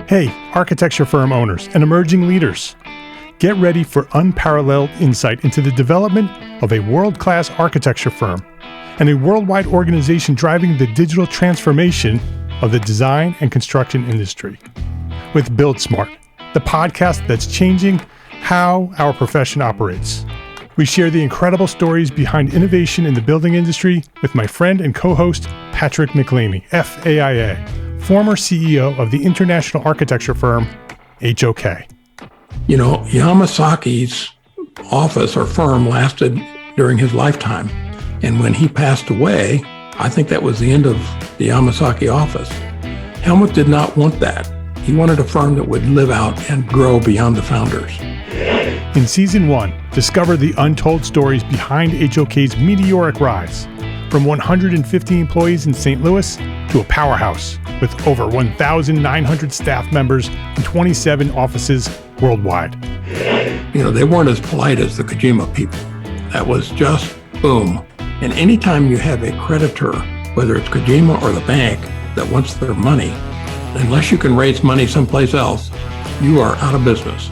Hey, architecture firm owners and emerging leaders. Get ready for unparalleled insight into the development of a world-class architecture firm and a worldwide organization driving the digital transformation of the design and construction industry. With Build Smart, the podcast that's changing how our profession operates. We share the incredible stories behind innovation in the building industry with my friend and co-host, Patrick McLeamy, FAIA, former CEO of the international architecture firm, HOK. You know, Yamasaki's office or firm lasted during his lifetime. And when he passed away, I think that was the end of the Yamasaki office. Helmut did not want that. He wanted a firm that would live out and grow beyond the founders. In Season 1, discover the untold stories behind HOK's meteoric rise, from 150 employees in St. Louis to a powerhouse with over 1,900 staff members and 27 offices worldwide. You know, they weren't as polite as the Kojima people. That was just boom. And anytime you have a creditor, whether it's Kojima or the bank, that wants their money, unless you can raise money someplace else, you are out of business.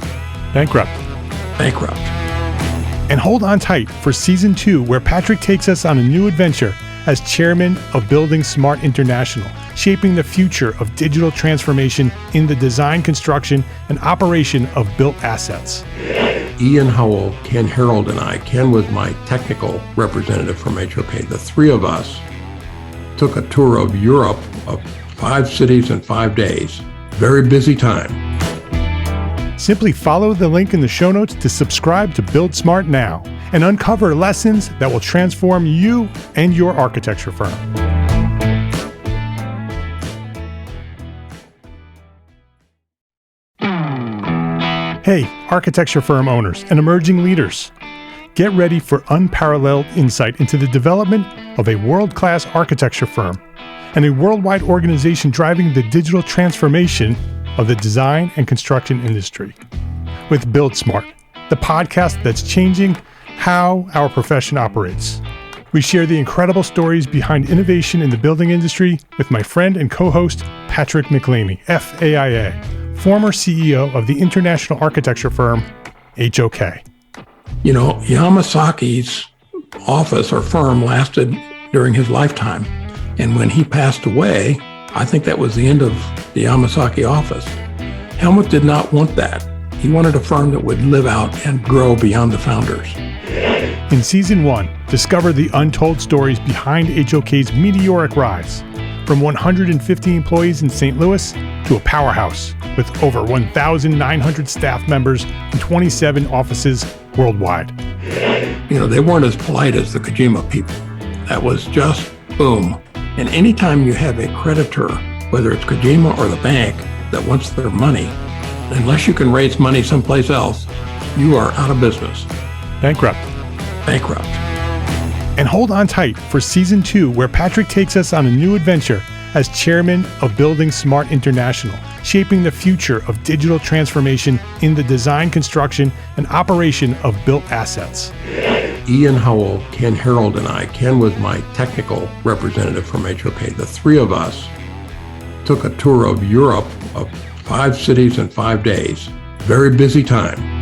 Bankrupt. And hold on tight for Season 2, where Patrick takes us on a new adventure as chairman of Building Smart International, shaping the future of digital transformation in the design, construction, and operation of built assets. Ian Howell, Ken Harold, and I, Ken was my technical representative from HOK. The three of us took a tour of Europe of 5 cities in 5 days. Very busy time. Simply follow the link in the show notes to subscribe to Build Smart now and uncover lessons that will transform you and your architecture firm. Hey, architecture firm owners and emerging leaders. Get ready for unparalleled insight into the development of a world-class architecture firm and a worldwide organization driving the digital transformation of the design and construction industry. With Build Smart, the podcast that's changing how our profession operates. We share the incredible stories behind innovation in the building industry with my friend and co-host, Patrick McLeamy, FAIA, former CEO of the international architecture firm, HOK. You know, Yamasaki's office or firm lasted during his lifetime. And when he passed away, I think that was the end of the Yamasaki office. Helmut did not want that. He wanted a firm that would live out and grow beyond the founders. In Season 1, discover the untold stories behind HOK's meteoric rise, from 150 employees in St. Louis to a powerhouse with over 1,900 staff members and 27 offices worldwide. You know, they weren't as polite as the Kojima people. That was just boom. And anytime you have a creditor, whether it's Kojima or the bank, that wants their money, unless you can raise money someplace else, you are out of business. Bankrupt. And hold on tight for Season 2, where Patrick takes us on a new adventure as chairman of Building Smart International, shaping the future of digital transformation in the design, construction, and operation of built assets. Ian Howell, Ken Harold, and I, Ken was my technical representative from HOK. The three of us took a tour of Europe of 5 cities in 5 days. Very busy time.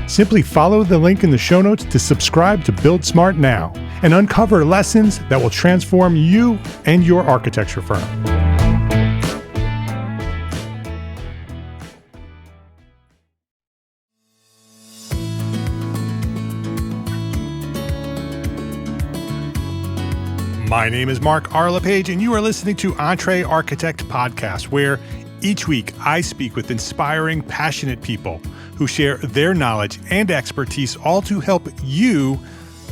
Simply follow the link in the show notes to subscribe to Build Smart now and uncover lessons that will transform you and your architecture firm. My name is Mark R. LePage, and you are listening to Entre Architect Podcast, where each week I speak with inspiring, passionate people who share their knowledge and expertise, all to help you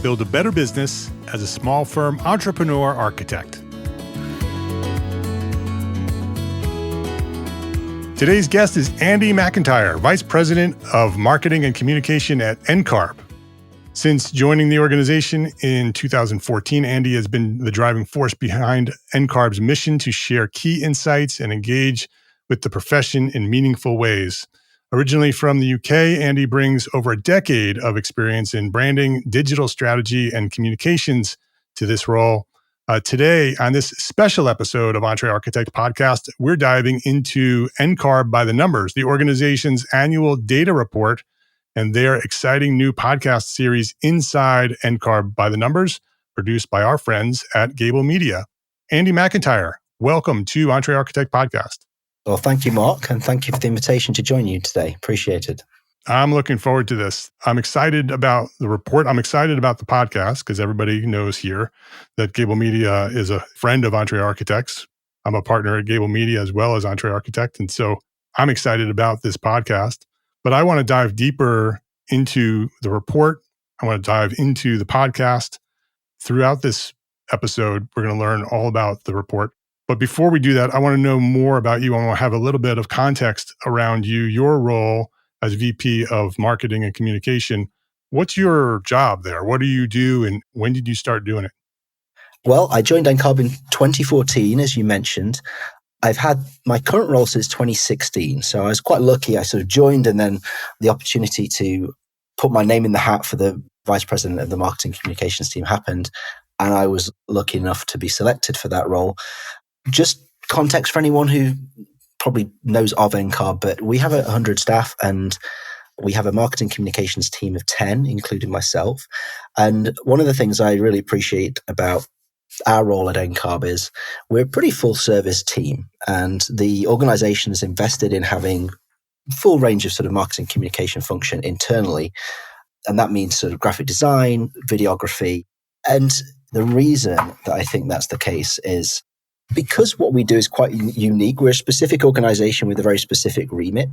build a better business as a small firm entrepreneur architect. Today's guest is Andy McIntyre, Vice President of Marketing and Communication at NCARB. Since joining the organization in 2014, Andy has been the driving force behind NCARB's mission to share key insights and engage with the profession in meaningful ways. Originally from the UK, Andy brings over a decade of experience in branding, digital strategy, and communications to this role. Today, on this special episode of Entre Architect Podcast, we're diving into NCARB by the Numbers, the organization's annual data report, and their exciting new podcast series, Inside NCARB by the Numbers, produced by our friends at Gable Media. Andy McIntyre, welcome to Entre Architect Podcast. Well, thank you, Mark, and thank you for the invitation to join you today. Appreciate it. I'm looking forward to this. I'm excited about the report. I'm excited about the podcast because everybody knows here that Gable Media is a friend of Entre Architects. I'm a partner at Gable Media as well as Entre Architect. And so I'm excited about this podcast. But I want to dive deeper into the report. I want to dive into the podcast. Throughout this episode, we're going to learn all about the report. But before we do that, I want to know more about you. I want to have a little bit of context around you, your role as VP of Marketing and Communication. What's your job there? What do you do, and when did you start doing it? Well, I joined NCARB in 2014, as you mentioned. I've had my current role since 2016, so I was quite lucky. I sort of joined, and then the opportunity to put my name in the hat for the Vice President of the Marketing Communications team happened, and I was lucky enough to be selected for that role. Just context for anyone who probably knows of NCARB, but we have 100 staff and we have a marketing communications team of 10, including myself. And one of the things I really appreciate about our role at NCARB is we're a pretty full service team, and the organization is invested in having full range of sort of marketing communication function internally. And that means sort of graphic design, videography. And the reason that I think that's the case is because what we do is quite unique. We're a specific organization with a very specific remit.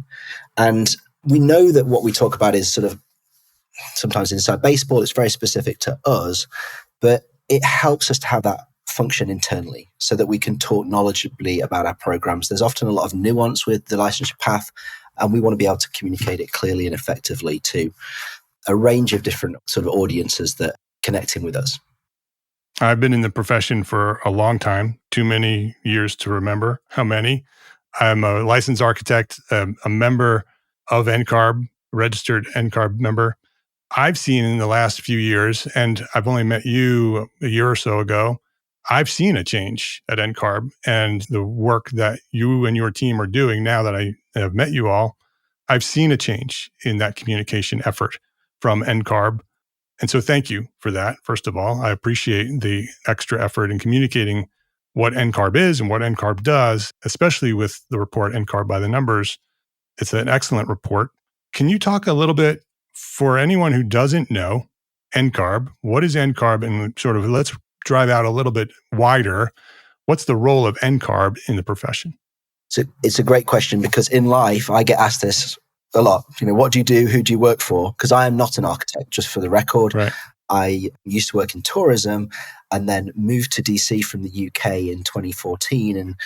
And we know that what we talk about is sort of sometimes inside baseball. It's very specific to us, but it helps us to have that function internally so that we can talk knowledgeably about our programs. There's often a lot of nuance with the licensure path, and we want to be able to communicate it clearly and effectively to a range of different sort of audiences that are connecting with us. I've been in the profession for a long time, too many years to remember how many. I'm a licensed architect, a member of NCARB, registered NCARB member. I've seen in the last few years, and I've only met you a year or so ago, I've seen a change at NCARB, and the work that you and your team are doing now that I have met you all, I've seen a change in that communication effort from NCARB. And so thank you for that. First of all, I appreciate the extra effort in communicating what NCARB is and what NCARB does, especially with the report NCARB by the Numbers. It's an excellent report. Can you talk a little bit for anyone who doesn't know NCARB? What is NCARB? And sort of let's drive out a little bit wider. What's the role of NCARB in the profession? So it's a great question because in life, I get asked this a lot. What do you do? Who do you work for? Because I am not an architect, just for the record. Right. I used to work in tourism and then moved to DC from the UK in 2014. And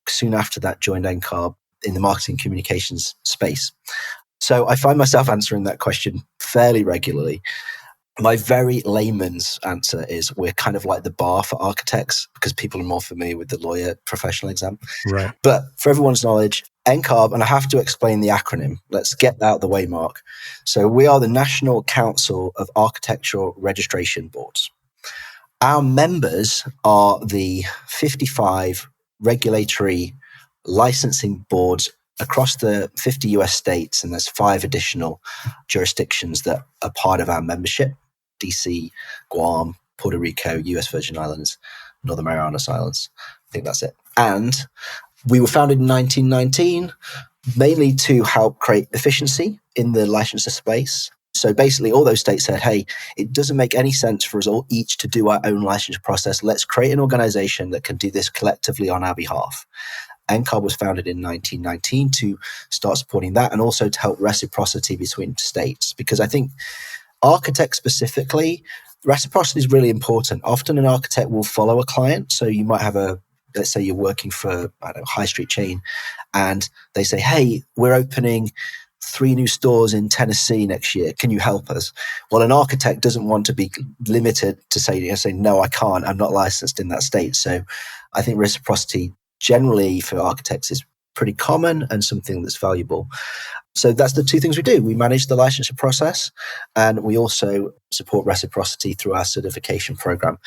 soon after that, joined NCARB in the marketing communications space. So I find myself answering that question fairly regularly. My very layman's answer is we're kind of like the bar for architects because people are more familiar with the lawyer professional exam. Right. But for everyone's knowledge, NCARB, and I have to explain the acronym. Let's get that out of the way, Mark. So we are the National Council of Architectural Registration Boards. Our members are the 55 regulatory licensing boards across the 50 US states, and there's 5 additional jurisdictions that are part of our membership: DC, Guam, Puerto Rico, US Virgin Islands, Northern Marianas Islands. I think that's it. And we were founded in 1919, mainly to help create efficiency in the licensure space. So basically, all those states said, hey, it doesn't make any sense for us all each to do our own licensure process. Let's create an organization that can do this collectively on our behalf. NCARB was founded in 1919 to start supporting that and also to help reciprocity between states. Because I think architects specifically, reciprocity is really important. Often an architect will follow a client. So you might have let's say you're working for a high street chain and they say, hey, we're opening 3 new stores in Tennessee next year. Can you help us? Well, an architect doesn't want to be limited to say, no, I can't. I'm not licensed in that state. So I think reciprocity generally for architects is pretty common and something that's valuable. So that's the 2 things we do. We manage the licensure process and we also support reciprocity through our certification program.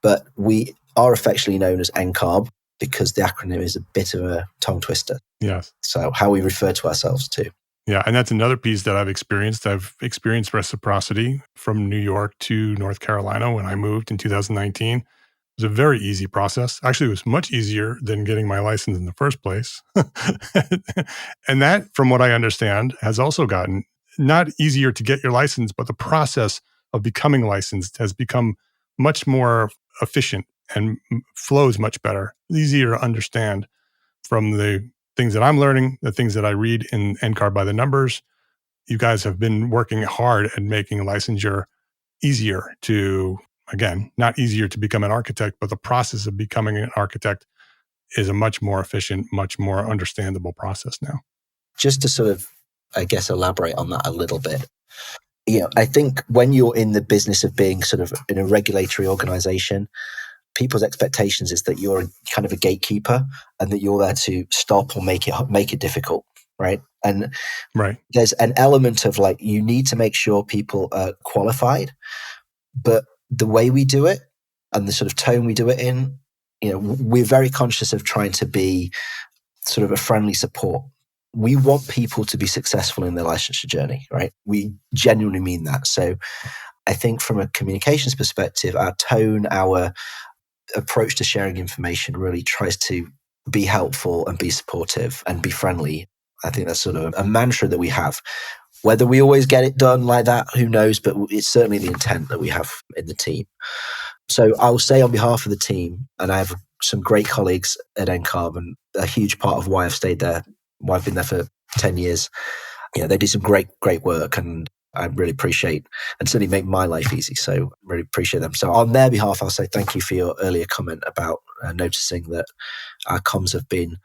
But we are affectionately known as NCARB because the acronym is a bit of a tongue twister. Yes. So how we refer to ourselves too. Yeah. And that's another piece that I've experienced. I've experienced reciprocity from New York to North Carolina when I moved in 2019. It was a very easy process. Actually, it was much easier than getting my license in the first place. And that, from what I understand, has also gotten not easier to get your license, but the process of becoming licensed has become much more efficient and flows much better, easier to understand from the things that I'm learning, the things that I read in NCARB by the numbers. You guys have been working hard at making licensure easier to, again, not easier to become an architect, but the process of becoming an architect is a much more efficient, much more understandable process now. Just to sort of, I guess, elaborate on that a little bit. I think when you're in the business of being sort of in a regulatory organization, people's expectations is that you're kind of a gatekeeper and that you're there to stop or make it difficult, right? And right. There's an element of like, you need to make sure people are qualified, but the way we do it and the sort of tone we do it in, we're very conscious of trying to be sort of a friendly support. We want people to be successful in their licensure journey, right? We genuinely mean that. So I think from a communications perspective, our tone, our approach to sharing information really tries to be helpful and be supportive and be friendly. I think that's sort of a mantra that we have. Whether we always get it done like that, who knows? But it's certainly the intent that we have in the team. So I'll say on behalf of the team, and I have some great colleagues at NCARB, and a huge part of why I've stayed there, why I've been there for 10 years. They do some great work, and I really appreciate and certainly make my life easy. So I really appreciate them. So on their behalf, I'll say thank you for your earlier comment about noticing that our comms have been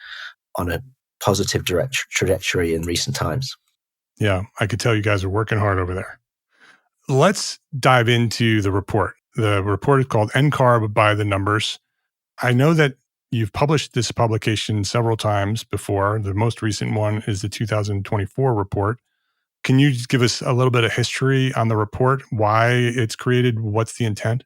on a positive trajectory in recent times. Yeah, I could tell you guys are working hard over there. Let's dive into the report. The report is called NCARB by the numbers. I know that you've published this publication several times before. The most recent one is the 2024 report. Can you just give us a little bit of history on the report, why it's created, what's the intent?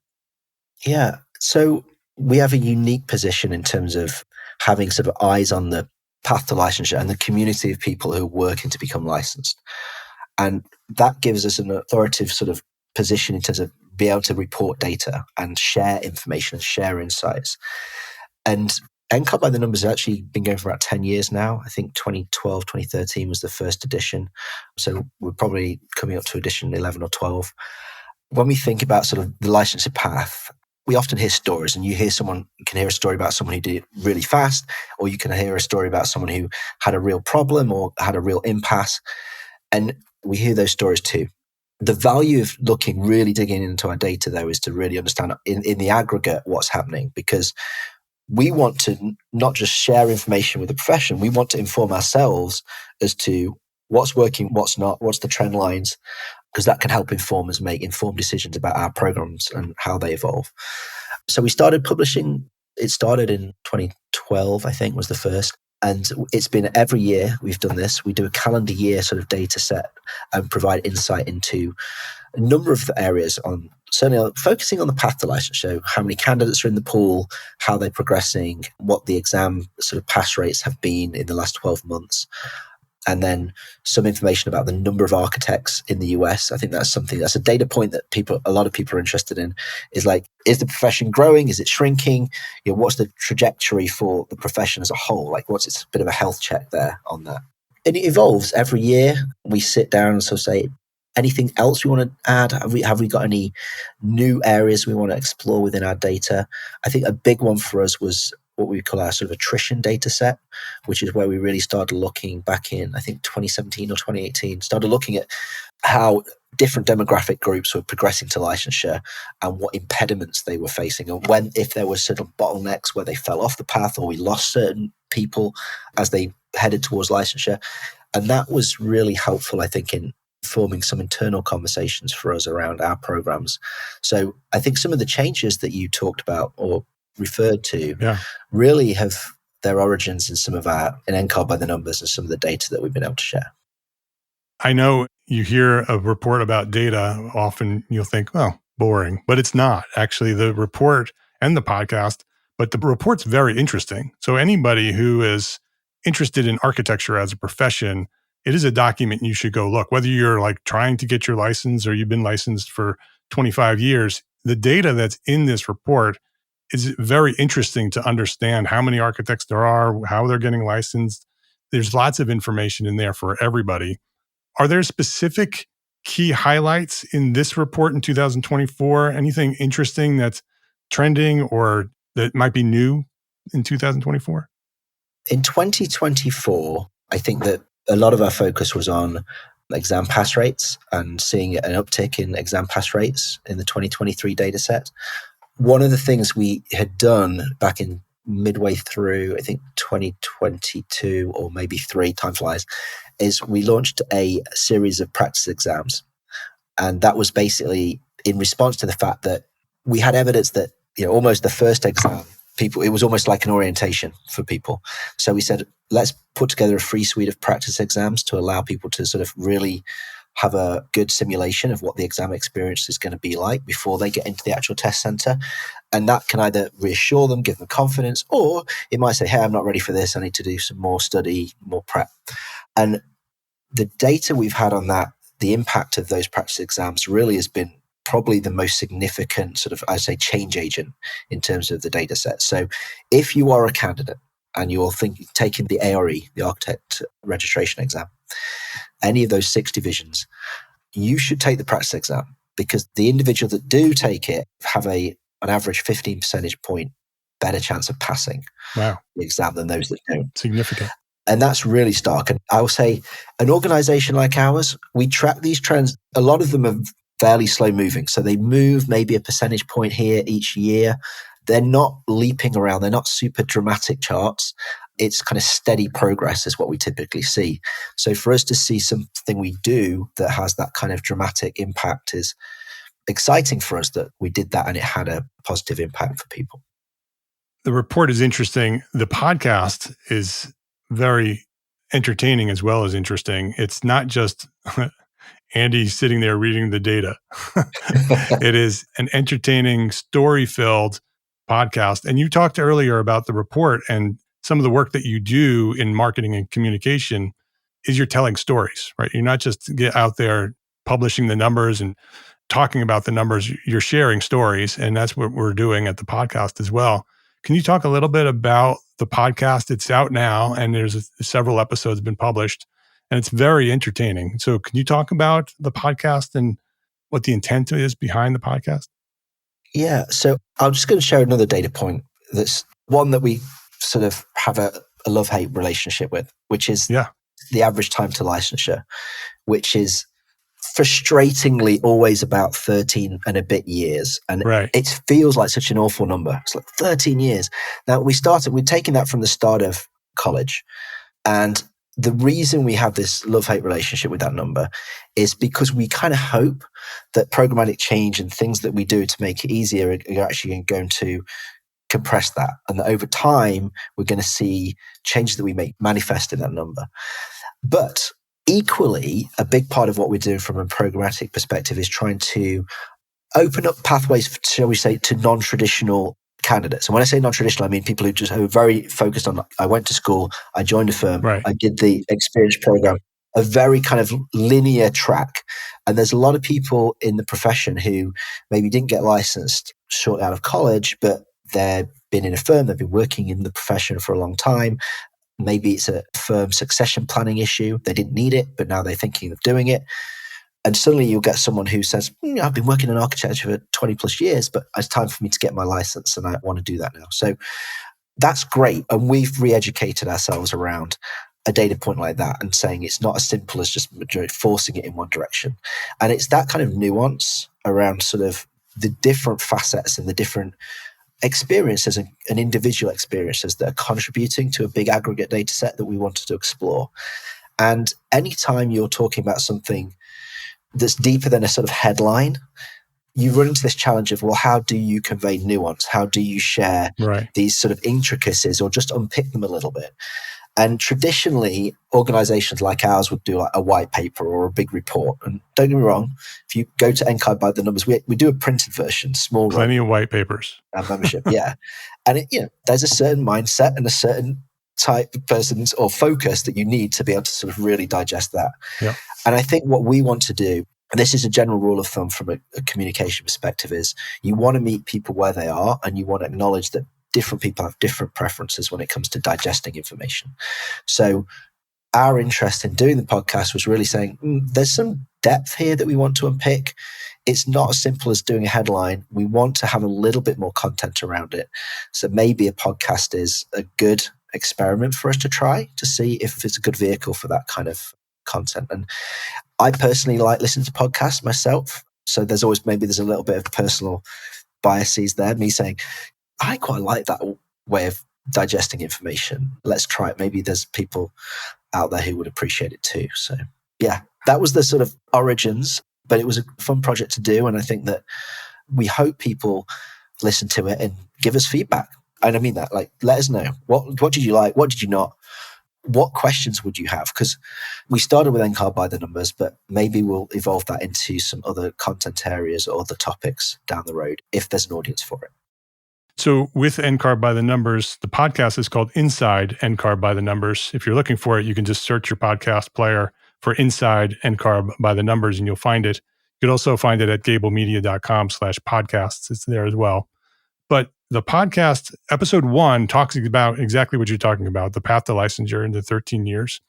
Yeah. So we have a unique position in terms of having sort of eyes on the path to licensure and the community of people who are working to become licensed. And that gives us an authoritative sort of position in terms of be able to report data and share information and share insights. And NCARB by the numbers has actually been going for about 10 years now. I think 2012, 2013 was the first edition. So we're probably coming up to edition 11 or 12. When we think about sort of the licensure path, we often hear stories, and you can hear a story about someone who did it really fast, or you can hear a story about someone who had a real problem or had a real impasse. And we hear those stories too. The value of really digging into our data, though, is to really understand in the aggregate what's happening, because we want to not just share information with the profession, we want to inform ourselves as to what's working, what's not, what's the trend lines, because that can help inform us make informed decisions about our programs and how they evolve. So we started publishing, it started in 2012, I think was the first. And it's been every year we've done this. We do a calendar year sort of data set and provide insight into a number of areas on certainly focusing on the path to licensure, how many candidates are in the pool, how they're progressing, what the exam sort of pass rates have been in the last 12 months. And then some information about the number of architects in the US. I think that's a data point that a lot of people are interested in, is the profession growing? Is it shrinking? What's the trajectory for the profession as a whole? It's a bit of a health check there on that. And it evolves every year. We sit down and sort of say, anything else we want to add? Have we got any new areas we want to explore within our data? I think a big one for us was what we call our sort of attrition data set, which is where we really started looking back in, I think 2017 or 2018, started looking at how different demographic groups were progressing to licensure and what impediments they were facing, and if there were certain bottlenecks where they fell off the path or we lost certain people as they headed towards licensure. And that was really helpful, I think, in forming some internal conversations for us around our programs. So I think some of the changes that you talked about or referred to really have their origins in some of in NCARB by the numbers and some of the data that we've been able to share. I know you hear a report about data, often you'll think, oh, boring, but it's not. Actually, the report and the podcast But the report's very interesting. So anybody who is interested in architecture as a profession, it is a document you should go look. Whether you're like trying to get your license or you've been licensed for 25 years, the data that's in this report is very interesting to understand how many architects there are, how they're getting licensed. There's lots of information in there for everybody. Are there specific key highlights in this report in 2024? Anything interesting that's trending or that might be new in 2024? In 2024, I think that a lot of our focus was on exam pass rates and seeing an uptick in exam pass rates in the 2023 data set. One of the things we had done back in midway through, I think 2022 or maybe 3, time flies, is we launched a series of practice exams. And that was basically in response to the fact that we had evidence that, almost the first exam, it was almost like an orientation for people. So we said, let's put together a free suite of practice exams to allow people to sort of really have a good simulation of what the exam experience is going to be like before they get into the actual test center. And that can either reassure them, give them confidence, or it might say, hey, I'm not ready for this. I need to do some more study, more prep. And the data we've had on that, the impact of those practice exams really has been probably the most significant sort of, I'd say, change agent in terms of the data set. So if you are a candidate and you're taking the ARE, the Architect Registration Exam, any of those 6 divisions, you should take the practice exam, because the individuals that do take it have an average 15 percentage point better chance of passing the exam than those that don't. Significant. And that's really stark. And I will say, an organization like ours, we track these trends. A lot of them are fairly slow moving. So they move maybe a percentage point here each year. They're not leaping around. They're not super dramatic charts. It's kind of steady progress is what we typically see. So for us to see something we do that has that kind of dramatic impact is exciting for us, that we did that and it had a positive impact for people. The report is interesting. The podcast is very entertaining as well as interesting. It's not just Andy sitting there reading the data. It is an entertaining, story-filled podcast. And you talked earlier about the report, and some of the work that you do in marketing and communication is you're telling stories, right? You're not just get out there publishing the numbers and talking about the numbers. You're sharing stories, and that's what we're doing at the podcast as well. Can you talk a little bit about the podcast? It's out now, and there's several episodes been published, and it's very entertaining. So can you talk about the podcast and what the intent is behind the podcast? Yeah. So I'm just going to share another data point. That's one that we sort of have a love-hate relationship with, which is the average time to licensure, which is frustratingly always about 13 and a bit years. And it feels like such an awful number. It's like 13 years. Now, we're taking that from the start of college. And the reason we have this love-hate relationship with that number is because we kind of hope that programmatic change and things that we do to make it easier are actually going to compress that. And that over time, we're going to see changes that we make manifest in that number. But equally, a big part of what we're doing from a programmatic perspective is trying to open up pathways, shall we say, to non-traditional candidates. And when I say non-traditional, I mean people who just are very focused on, I went to school, I joined a firm, I did the experience program, a very kind of linear track. And there's a lot of people in the profession who maybe didn't get licensed shortly out of college, but they've been in a firm, they've been working in the profession for a long time. Maybe it's a firm succession planning issue. They didn't need it, but now they're thinking of doing it. And suddenly you'll get someone who says, I've been working in architecture for 20 plus years, but it's time for me to get my license and I want to do that now. So that's great. And we've re-educated ourselves around a data point like that and saying it's not as simple as just forcing it in one direction. And it's that kind of nuance around sort of the different facets and the different experiences and individual experiences that are contributing to a big aggregate data set that we wanted to explore. And anytime you're talking about something that's deeper than a sort of headline, you run into this challenge of, well, how do you convey nuance? How do you share these sort of intricacies or just unpick them a little bit? And traditionally, organizations like ours would do like a white paper or a big report. And don't get me wrong, if you go to NCARB by the numbers, we do a printed version, small. Plenty of white papers. Our membership, yeah. And there's a certain mindset and a certain type of persons or focus that you need to be able to sort of really digest that. Yeah. And I think what we want to do, and this is a general rule of thumb from a communication perspective, is you want to meet people where they are and you want to acknowledge that different people have different preferences when it comes to digesting information. So our interest in doing the podcast was really saying, there's some depth here that we want to unpick. It's not as simple as doing a headline. We want to have a little bit more content around it. So maybe a podcast is a good experiment for us to try to see if it's a good vehicle for that kind of content. And I personally like listening to podcasts myself. So there's a little bit of personal biases there. Me saying, I quite like that way of digesting information. Let's try it. Maybe there's people out there who would appreciate it too. So yeah, that was the sort of origins, but it was a fun project to do. And I think that we hope people listen to it and give us feedback. And I mean that, like, let us know. What did you like? What did you not? What questions would you have? Because we started with NCARB by the numbers, but maybe we'll evolve that into some other content areas or other topics down the road if there's an audience for it. So with NCARB by the numbers, the podcast is called Inside NCARB by the Numbers. If you're looking for it, you can just search your podcast player for Inside NCARB by the Numbers and you'll find it. You can also find it at gablemedia.com/podcasts. It's there as well. But the podcast, episode 1, talks about exactly what you're talking about, the path to licensure in the 13 years.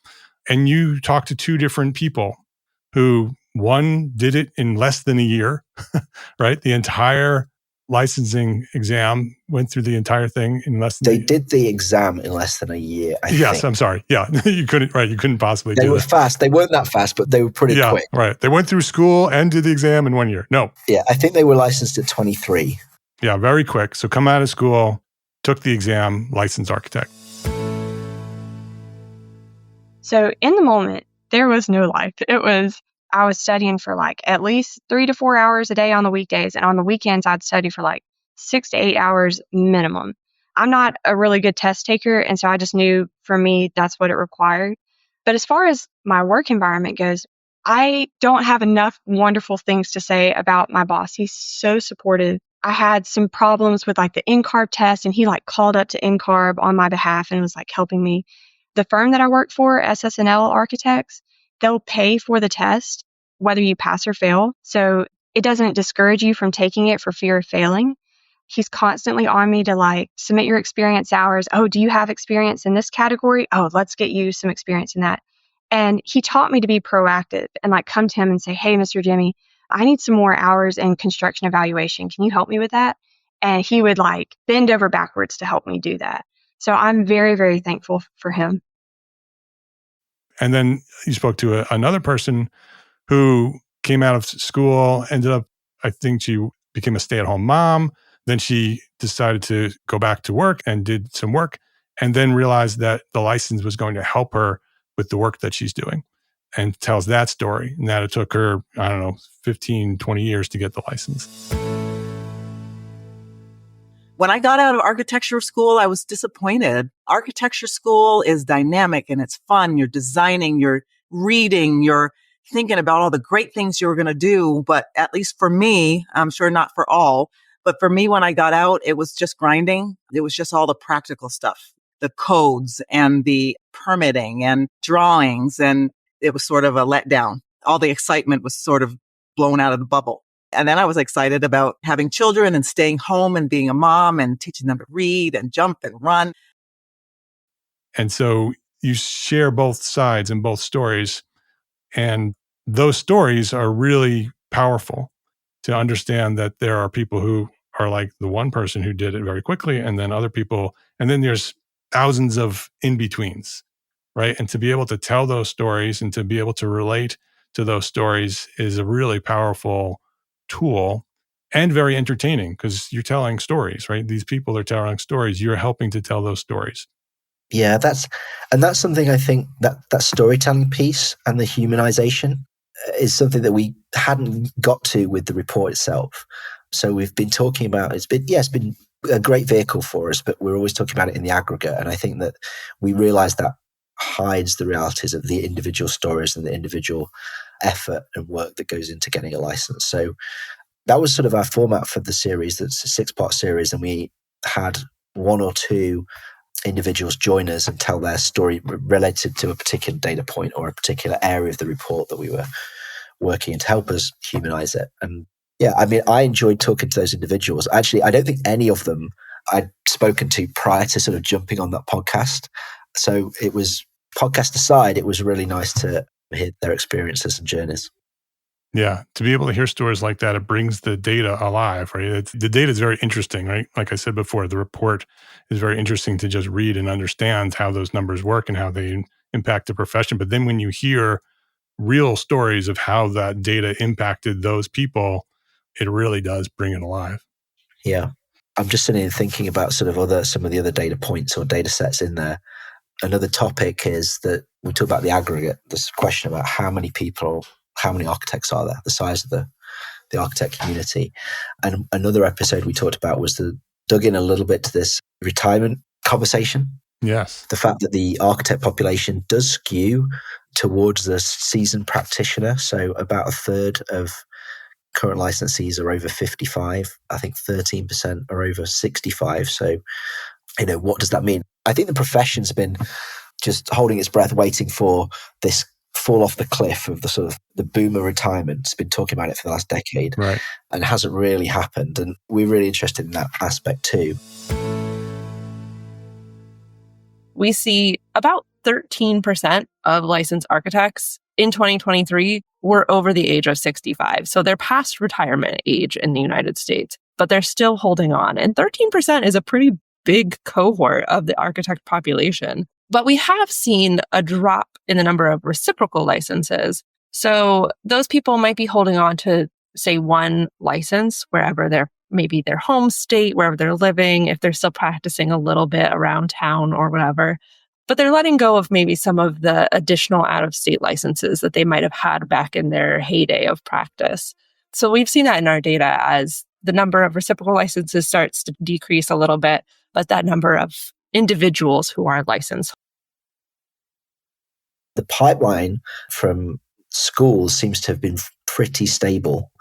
And you talked to 2 different people who, one did it in less than a year, right? The entire licensing exam, went through the entire thing in less than a year. They did the exam in less than a year, I Yes, think. I'm sorry. Yeah, you couldn't possibly do it. They were fast. They weren't that fast, but they were pretty quick. Right. They went through school and did the exam in 1 year. No. Yeah, I think they were licensed at 23. Yeah, very quick. So come out of school, took the exam, licensed architect. So in the moment, there was no life. I was studying for like at least 3 to 4 hours a day on the weekdays. And on the weekends, I'd study for like 6 to 8 hours minimum. I'm not a really good test taker. And so I just knew for me, that's what it required. But as far as my work environment goes, I don't have enough wonderful things to say about my boss. He's so supportive. I had some problems with like the NCARB test, and he like called up to NCARB on my behalf and was like helping me. The firm that I work for, SSNL Architects, they'll pay for the test, whether you pass or fail. So it doesn't discourage you from taking it for fear of failing. He's constantly on me to like submit your experience hours. Oh, do you have experience in this category? Oh, let's get you some experience in that. And he taught me to be proactive and like come to him and say, hey, Mr. Jimmy, I need some more hours in construction evaluation. Can you help me with that? And he would like bend over backwards to help me do that. So I'm very, very thankful for him. And then you spoke to another person who came out of school, ended up, I think she became a stay-at-home mom. Then she decided to go back to work and did some work, and then realized that the license was going to help her with the work that she's doing, and tells that story. And that it took her, 15, 20 years to get the license. When I got out of architecture school, I was disappointed. Architecture school is dynamic and it's fun. You're designing, you're reading, you're thinking about all the great things you were going to do. But at least for me, I'm sure not for all, but for me, when I got out, it was just grinding. It was just all the practical stuff, the codes and the permitting and drawings. And it was sort of a letdown. All the excitement was sort of blown out of the bubble. And then I was excited about having children and staying home and being a mom and teaching them to read and jump and run. And so you share both sides and both stories. And those stories are really powerful to understand that there are people who are like the one person who did it very quickly, and then other people, and then there's thousands of in-betweens, right? And to be able to tell those stories and to be able to relate to those stories is a really powerful tool and very entertaining because you're telling stories, right? These people are telling stories. You're helping to tell those stories. Yeah, that's something I think that storytelling piece and the humanization is something that we hadn't got to with the report itself. So we've been talking about, it's been a great vehicle for us, but we're always talking about it in the aggregate. And I think that we realized that hides the realities of the individual stories and the individual effort and work that goes into getting a license. So that was sort of our format for the series. That's a 6-part series, and we had 1 or 2 individuals join us and tell their story related to a particular data point or a particular area of the report that we were working in to help us humanize it. And yeah, I mean, I enjoyed talking to those individuals. Actually, I don't think any of them I'd spoken to prior to sort of jumping on that podcast. So it was, podcast aside, it was really nice to hear their experiences and journeys. Yeah, to be able to hear stories like that, it brings the data alive, right? The data is very interesting, right? Like I said before, the report is very interesting to just read and understand how those numbers work and how they impact the profession. But then when you hear real stories of how that data impacted those people, it really does bring it alive. Yeah. I'm just sitting and thinking about sort of some of the other data points or data sets in there. Another topic is that we talk about the aggregate, this question about how many people, how many architects are there, the size of the architect community. And another episode we talked about was dug in a little bit to this retirement conversation. Yes. The fact that the architect population does skew towards the seasoned practitioner. So about a third of current licensees are over 55. I think 13% are over 65. So, what does that mean? I think the profession's been just holding its breath, waiting for this fall off the cliff of the sort of the boomer retirement. It's been talking about it for the last decade, right, and it hasn't really happened. And we're really interested in that aspect too. We see about 13% of licensed architects in 2023 were over the age of 65. So they're past retirement age in the United States, but they're still holding on. And 13% is a pretty big cohort of the architect population. But we have seen a drop in the number of reciprocal licenses. So those people might be holding on to, say, one license wherever they're, maybe their home state, wherever they're living, if they're still practicing a little bit around town or whatever. But they're letting go of maybe some of the additional out-of-state licenses that they might have had back in their heyday of practice. So we've seen that in our data as the number of reciprocal licenses starts to decrease a little bit, but that number of individuals who are licensed. The pipeline from schools seems to have been pretty stable.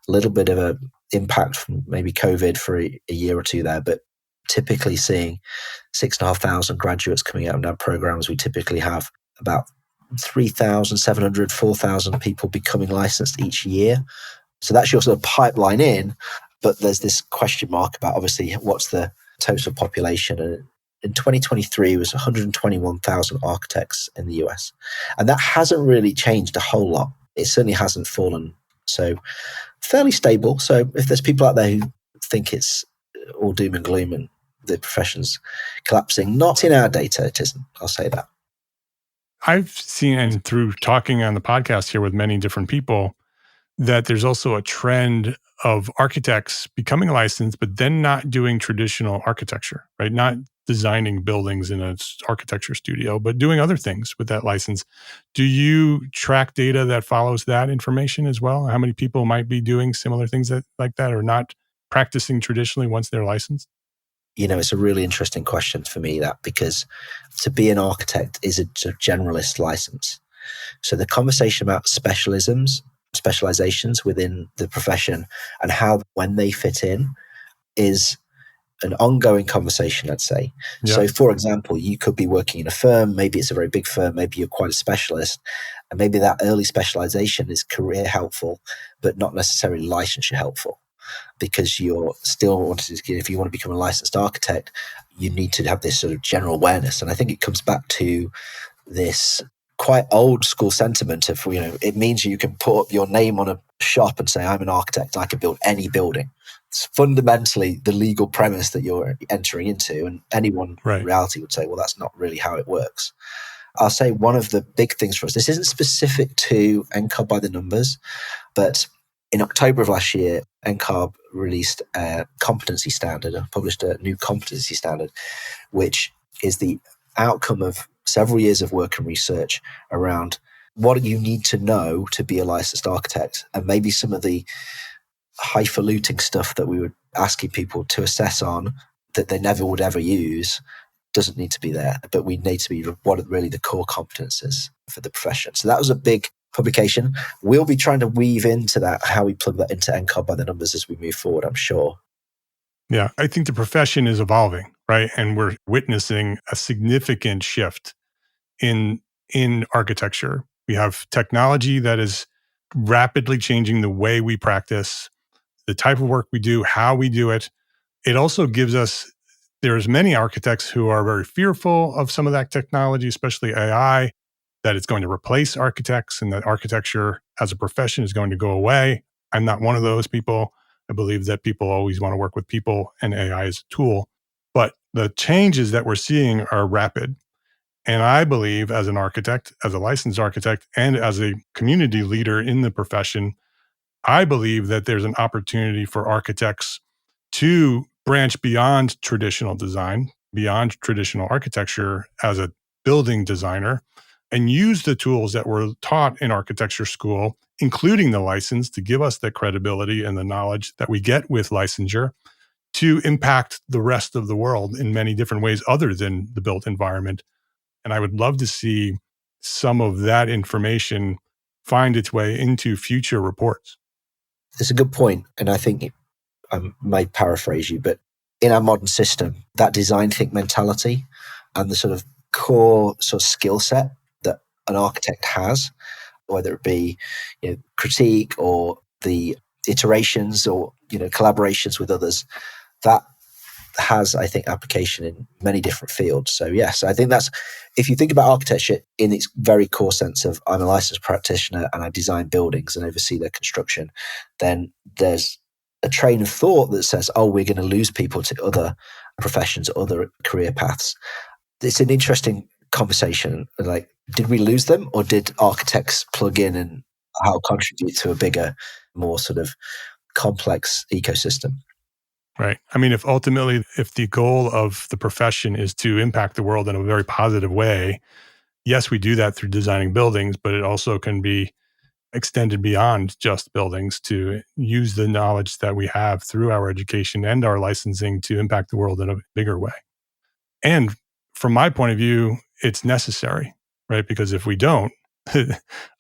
A little bit of an impact from maybe COVID for a year or two there, but typically seeing 6,500 graduates coming out of our programs. We typically have about 3,700, 4,000 people becoming licensed each year. So that's your sort of pipeline in, but there's this question mark about obviously what's the total population. And in 2023, it was 121,000 architects in the US. And that hasn't really changed a whole lot. It certainly hasn't fallen. So fairly stable. So if there's people out there who think it's all doom and gloom and the profession's collapsing, not in our data, it isn't. I'll say that. I've seen, and through talking on the podcast here with many different people, that there's also a trend of architects becoming licensed, but then not doing traditional architecture, right? Not designing buildings in an architecture studio, but doing other things with that license. Do you track data that follows that information as well? How many people might be doing similar things like that or not practicing traditionally once they're licensed? It's a really interesting question for me, that, because to be an architect is a generalist license. So the conversation about specializations within the profession and how, when they fit in, is an ongoing conversation, I'd say. Yeah. So for example, you could be working in a firm, maybe it's a very big firm, maybe you're quite a specialist, and maybe that early specialization is career helpful, but not necessarily licensure helpful. Because you're still, if you want to become a licensed architect, you need to have this sort of general awareness. And I think it comes back to this quite old school sentiment of, it means you can put up your name on a shop and say, I'm an architect, I can build any building. It's fundamentally the legal premise that you're entering into. And anyone in reality would say, well, that's not really how it works. I'll say one of the big things for us, this isn't specific to NCARB by the numbers, but in October of last year, NCARB released a competency standard, published a new competency standard, which is the outcome of several years of work and research around what you need to know to be a licensed architect, and maybe some of the highfalutin stuff that we were asking people to assess on that they never would ever use doesn't need to be there, but we need to be what are really the core competences for the profession. So that was a big publication. We'll be trying to weave into that, how we plug that into NCARB by the numbers as we move forward, I'm sure. Yeah, I think the profession is evolving, right? And we're witnessing a significant shift in architecture. We have technology that is rapidly changing the way we practice, the type of work we do, how we do it. It also gives us, there's many architects who are very fearful of some of that technology, especially AI, that it's going to replace architects and that architecture as a profession is going to go away. I'm not one of those people. I believe that people always want to work with people and AI is a tool. But the changes that we're seeing are rapid. And I believe as an architect, as a licensed architect, and as a community leader in the profession, I believe that there's an opportunity for architects to branch beyond traditional design, beyond traditional architecture as a building designer, and use the tools that were taught in architecture school, including the license, to give us the credibility and the knowledge that we get with licensure to impact the rest of the world in many different ways other than the built environment. And I would love to see some of that information find its way into future reports. It's a good point, and I think I might paraphrase you, but in our modern system, that design think mentality and the sort of core sort of skill set that an architect has, whether it be critique or the iterations or collaborations with others, that has, I think, application in many different fields. So yes, I think that's, if you think about architecture in its very core sense of I'm a licensed practitioner and I design buildings and oversee their construction, then there's a train of thought that says, oh, we're going to lose people to other professions, other career paths. It's an interesting conversation. Like, did we lose them, or did architects plug in and how contribute to a bigger, more sort of complex ecosystem? Right. I mean, if the goal of the profession is to impact the world in a very positive way, yes, we do that through designing buildings, but it also can be extended beyond just buildings to use the knowledge that we have through our education and our licensing to impact the world in a bigger way. And from my point of view, it's necessary, right? Because if we don't,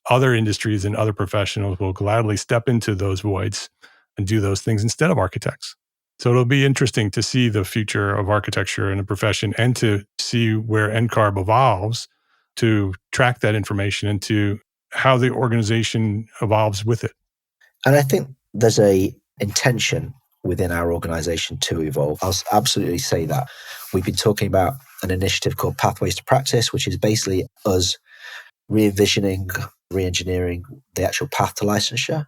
other industries and other professionals will gladly step into those voids and do those things instead of architects. So it'll be interesting to see the future of architecture in a profession and to see where NCARB evolves, to track that information and to how the organization evolves with it. And I think there's a intention within our organization to evolve. I'll absolutely say that. We've been talking about an initiative called Pathways to Practice, which is basically us re-envisioning, re-engineering the actual path to licensure.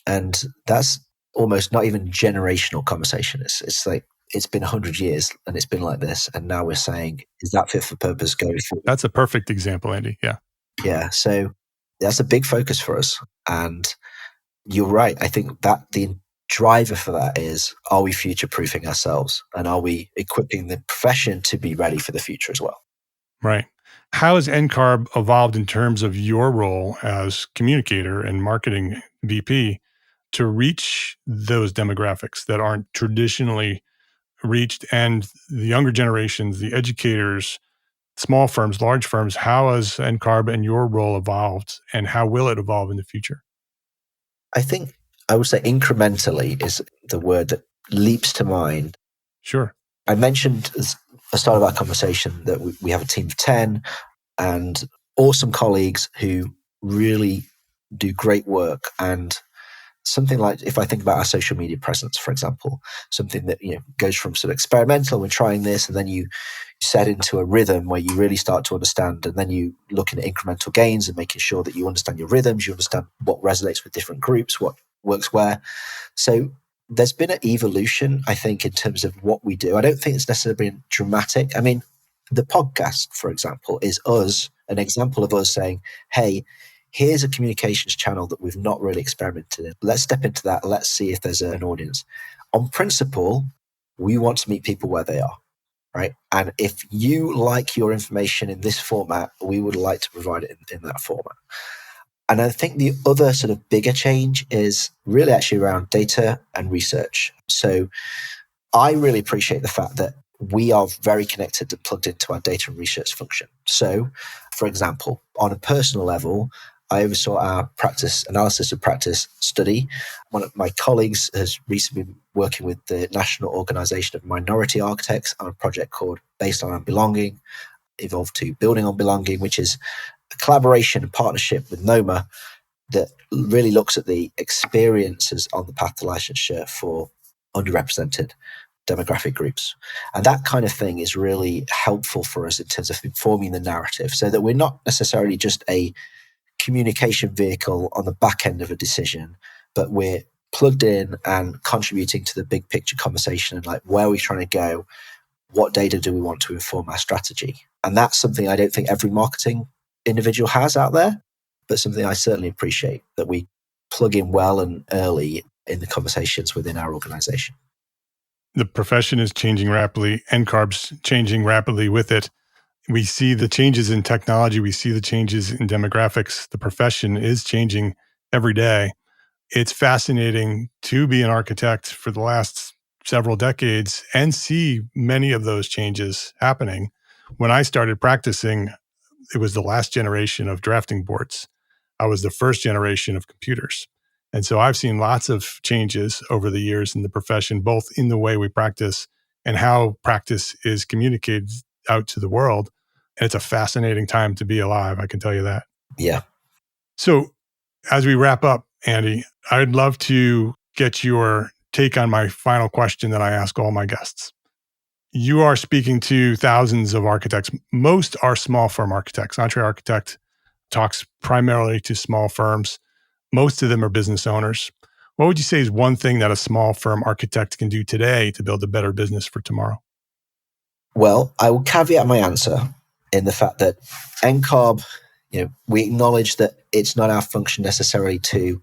And that's almost not even generational conversation. It's like, it's been 100 years and it's been like this. And now we're saying, is that fit for purpose going forward? That's a perfect example, Andy. Yeah. Yeah. So that's a big focus for us. And you're right. I think that the driver for that is, are we future-proofing ourselves? And are we equipping the profession to be ready for the future as well? Right. How has NCARB evolved in terms of your role as communicator and marketing VP to reach those demographics that aren't traditionally reached, and the younger generations, the educators, small firms, large firms? How has NCARB and your role evolved, and how will it evolve in the future? I think I would say incrementally is the word that leaps to mind. Sure. I mentioned at the start of our conversation that we have a team of 10 and awesome colleagues who really do great work. And something like, if I think about our social media presence, for example, something that goes from sort of experimental, we're trying this, and then you set into a rhythm where you really start to understand, and then you look at incremental gains and making sure that you understand your rhythms, you understand what resonates with different groups, what works where. So there's been an evolution, I think, in terms of what we do. I don't think it's necessarily been dramatic. I mean, the podcast, for example, is an example of us saying, hey, here's a communications channel that we've not really experimented in. Let's step into that. Let's see if there's an audience. On principle, we want to meet people where they are, right? And if you like your information in this format, we would like to provide it in that format. And I think the other sort of bigger change is really actually around data and research. So I really appreciate the fact that we are very connected and plugged into our data and research function. So, for example, on a personal level, I oversaw our practice analysis of practice study. One of my colleagues has recently been working with the National Organization of Minority Architects on a project called Baseline on Belonging, evolved to Building on Belonging, which is a collaboration and partnership with NOMA that really looks at the experiences on the path to licensure for underrepresented demographic groups. And that kind of thing is really helpful for us in terms of informing the narrative, so that we're not necessarily just a communication vehicle on the back end of a decision, but we're plugged in and contributing to the big picture conversation and like, where are we trying to go? What data do we want to inform our strategy? And that's something I don't think every marketing individual has out there, but something I certainly appreciate, that we plug in well and early in the conversations within our organization. The profession is changing rapidly. NCARB's changing rapidly with it. We see the changes in technology. We see the changes in demographics. The profession is changing every day. It's fascinating to be an architect for the last several decades and see many of those changes happening. When I started practicing, it was the last generation of drafting boards. I was the first generation of computers. And so I've seen lots of changes over the years in the profession, both in the way we practice and how practice is communicated out to the world. And it's a fascinating time to be alive, I can tell you that. Yeah. So as we wrap up, Andy, I'd love to get your take on my final question that I ask all my guests. You are speaking to thousands of architects. Most are small firm architects. EntreArchitect talks primarily to small firms. Most of them are business owners. What would you say is one thing that a small firm architect can do today to build a better business for tomorrow? Well, I will caveat my answer in the fact that NCARB, we acknowledge that it's not our function necessarily to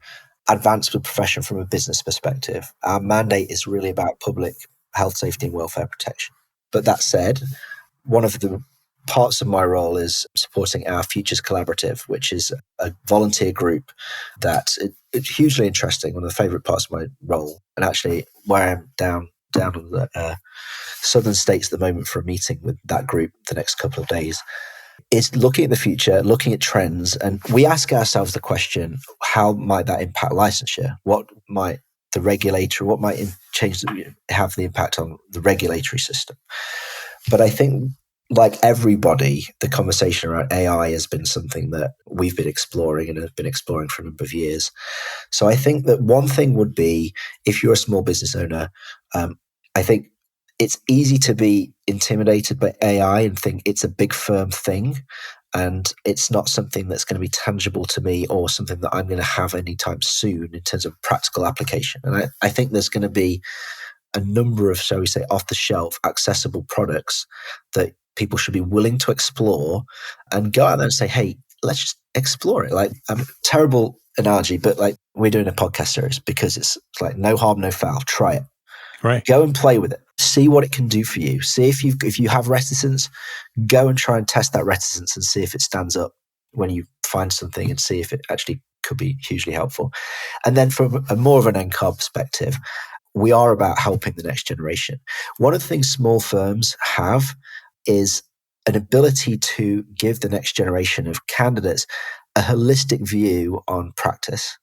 advance the profession from a business perspective. Our mandate is really about public health, safety, and welfare protection. But that said, one of the parts of my role is supporting our Futures Collaborative, which is a volunteer group that it's hugely interesting. One of the favorite parts of my role, and actually where I'm down in the southern states at the moment for a meeting with that group the next couple of days, is looking at the future, looking at trends, and we ask ourselves the question, how might that impact licensure? What might the regulator, what might have the impact on the regulatory system? But I think, like everybody, the conversation around AI has been something that we've been exploring and have been exploring for a number of years. So I think that one thing would be, if you're a small business owner, I think it's easy to be intimidated by AI and think it's a big firm thing, and it's not something that's going to be tangible to me or something that I'm going to have anytime soon in terms of practical application. And I think there's going to be a number of, shall we say, off-the-shelf accessible products that people should be willing to explore and go out there and say, hey, let's just explore it. Like, terrible analogy, but like, we're doing a podcast series because it's like no harm, no foul. Try it. Right. Go and play with it. See what it can do for you. See if you have reticence, go and try and test that reticence and see if it stands up when you find something, and see if it actually could be hugely helpful. And then from a more of an NCARB perspective, we are about helping the next generation. One of the things small firms have is an ability to give the next generation of candidates a holistic view on practice.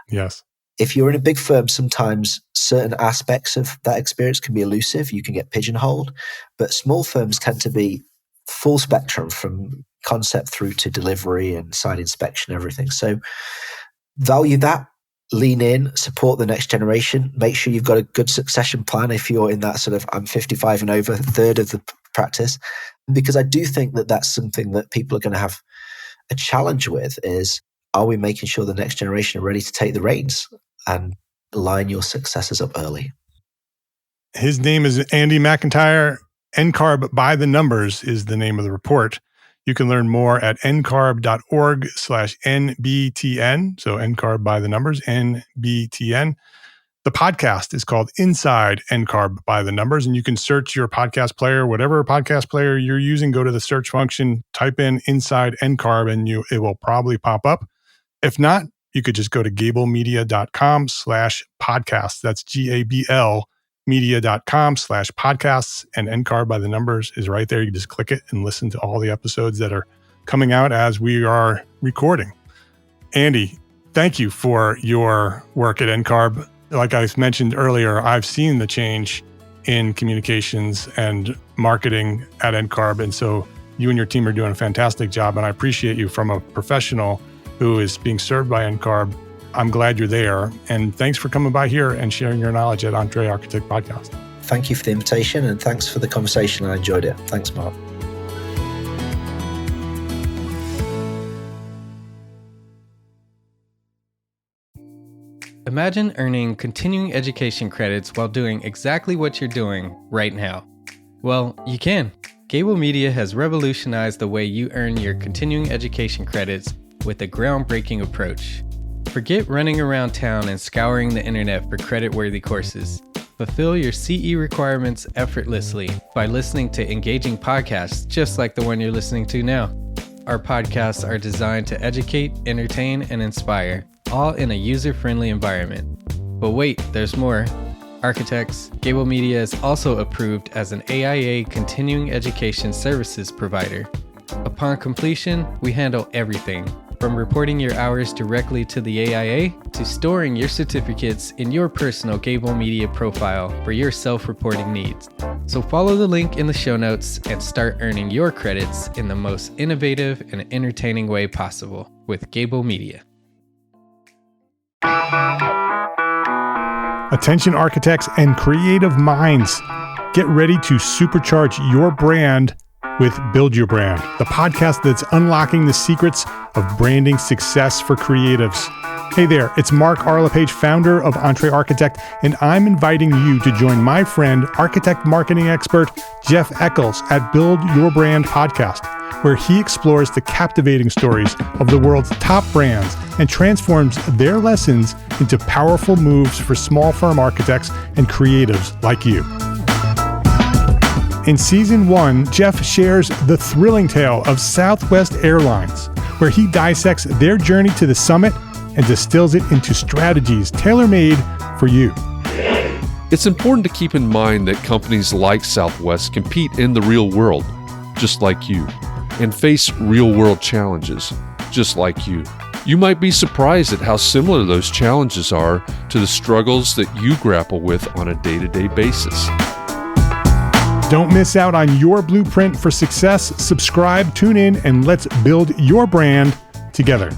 Yes. If you're in a big firm, sometimes certain aspects of that experience can be elusive. You can get pigeonholed. But small firms tend to be full spectrum from concept through to delivery and site inspection, everything. So value that, lean in, support the next generation. Make sure you've got a good succession plan if you're in that sort of I'm 55 and over third of the practice. Because I do think that that's something that people are going to have a challenge with is, are we making sure the next generation are ready to take the reins and line your successors up early? His name is Andy McIntyre. NCARB by the Numbers is the name of the report. You can learn more at ncarb.org/NBTN. So NCARB by the Numbers, NBTN. The podcast is called Inside NCARB by the Numbers, and you can search your podcast player, whatever podcast player you're using, go to the search function, type in Inside NCARB, and it will probably pop up. If not, you could just go to gablemedia.com/podcast. That's GABL gablemedia.com/podcasts, and NCARB by the numbers is right there. You just click it and listen to all the episodes that are coming out as we are recording. Andy, thank you for your work at NCARB. Like I mentioned earlier, I've seen the change in communications and marketing at NCARB. And so you and your team are doing a fantastic job. And I appreciate you from a professional who is being served by NCARB. I'm glad you're there. And thanks for coming by here and sharing your knowledge at Entre Architect Podcast. Thank you for the invitation and thanks for the conversation. I enjoyed it. Thanks, Mark. Imagine earning continuing education credits while doing exactly what you're doing right now. Well, you can. Gable Media has revolutionized the way you earn your continuing education credits with a groundbreaking approach. Forget running around town and scouring the internet for credit-worthy courses. Fulfill your CE requirements effortlessly by listening to engaging podcasts just like the one you're listening to now. Our podcasts are designed to educate, entertain, and inspire, all in a user-friendly environment. But wait, there's more. Architects, Gable Media is also approved as an AIA continuing education services provider. Upon completion, we handle everything, from reporting your hours directly to the AIA to storing your certificates in your personal Gable Media profile for your self-reporting needs. So follow the link in the show notes and start earning your credits in the most innovative and entertaining way possible with Gable Media. Attention architects and creative minds, get ready to supercharge your brand with Build Your Brand, the podcast that's unlocking the secrets of branding success for creatives. Hey there, it's Mark Arlepage, founder of Entre Architect, and I'm inviting you to join my friend, architect marketing expert Jeff Eccles at Build Your Brand podcast, where he explores the captivating stories of the world's top brands and transforms their lessons into powerful moves for small firm architects and creatives like you. In Season 1, Jeff shares the thrilling tale of Southwest Airlines, where he dissects their journey to the summit and distills it into strategies tailor-made for you. It's important to keep in mind that companies like Southwest compete in the real world, just like you, and face real-world challenges, just like you. You might be surprised at how similar those challenges are to the struggles that you grapple with on a day-to-day basis. Don't miss out on your blueprint for success. Subscribe, tune in, and let's build your brand together.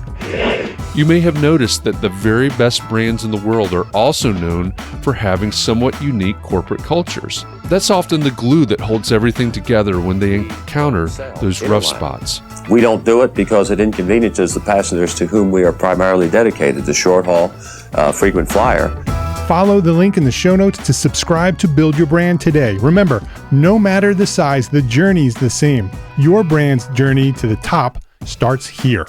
You may have noticed that the very best brands in the world are also known for having somewhat unique corporate cultures. That's often the glue that holds everything together when they encounter those rough spots. We don't do it because it inconveniences the passengers to whom we are primarily dedicated, the short haul, frequent flyer. Follow the link in the show notes to subscribe to Build Your Brand today. Remember, no matter the size, the journey's the same. Your brand's journey to the top starts here.